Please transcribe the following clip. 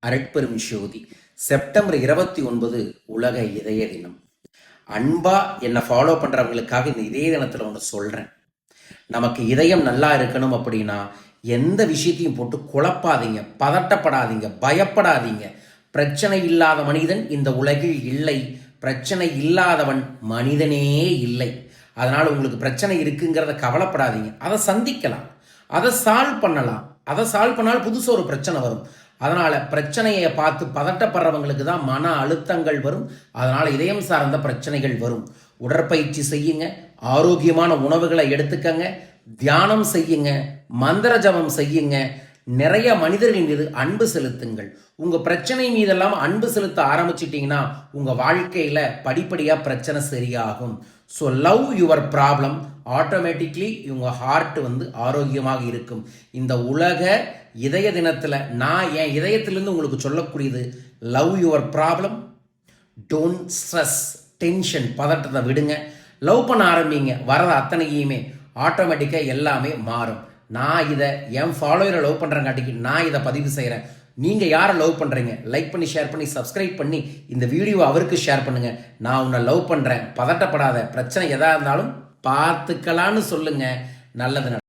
அரட்பெரும் ஜோதி. September 29 உலக இதய தினம். அன்பா என்னை ஃபாலோ பண்றவங்களுக்காக இந்த இதய தினத்துல ஒன்று சொல்றேன். நமக்கு இதயம் நல்லா இருக்கணும் அப்படின்னா எந்த விஷயத்தையும் போட்டு குழப்பாதீங்க, பதட்டப்படாதீங்க, பயப்படாதீங்க. பிரச்சனை இல்லாத மனிதன் இந்த உலகில் இல்லை. பிரச்சனை இல்லாதவன் மனிதனே இல்லை. அதனால உங்களுக்கு பிரச்சனை இருக்குங்கிறத கவலைப்படாதீங்க. அதை சந்திக்கலாம், அதை சால்வ் பண்ணலாம். அதை சால்வ் பண்ணாலும் புதுசு ஒரு பிரச்சனை வரும். அதனால் பிரச்சனையை பார்த்து பதட்டப்படுறவங்களுக்கு தான் மன அழுத்தங்கள் வரும். அதனால் இதயம் சார்ந்த பிரச்சனைகள் வரும். உடற்பயிற்சி செய்யுங்க, ஆரோக்கியமான உணவுகளை எடுத்துக்கங்க, தியானம் செய்யுங்க, மந்திர ஜபம் செய்யுங்க, நிறைய மனிதர்கள் மீது அன்பு செலுத்துங்கள். உங்கள் பிரச்சனை மீதெல்லாம் அன்பு செலுத்த ஆரம்பிச்சிட்டிங்கன்னா உங்கள் வாழ்க்கையில் படிப்படியாக பிரச்சனை சரியாகும். So love your problem, automatically உங்கள் ஹார்ட் ஆரோக்கியமாக இருக்கும். இந்த உலக இதய தினத்தில் நான் என் இதயத்திலிருந்து உங்களுக்கு சொல்லக்கூடியது, love your problem, don't stress, tension, பதட்டத்தை விடுங்க. லவ் பண்ண ஆரம்பிங்க. வரது அத்தனையுமே ஆட்டோமேட்டிக்காக எல்லாமே மாறும். நான் இதை என் ஃபாலோவரை லவ் பண்ணுறங்காட்டிக்கு நான் இதை பதிவு செய்கிறேன். நீங்கள் யாரை லவ் பண்ணுறீங்க? லைக் பண்ணி, ஷேர் பண்ணி, சப்ஸ்கிரைப் பண்ணி இந்த வீடியோவை அவருக்கு ஷேர் பண்ணுங்கள். நான் உன்னை லவ் பண்ணுறேன், பதட்டப்படாத, பிரச்சனை எதாக இருந்தாலும் பார்த்துக்கலான்னு சொல்லுங்கள். நல்லது.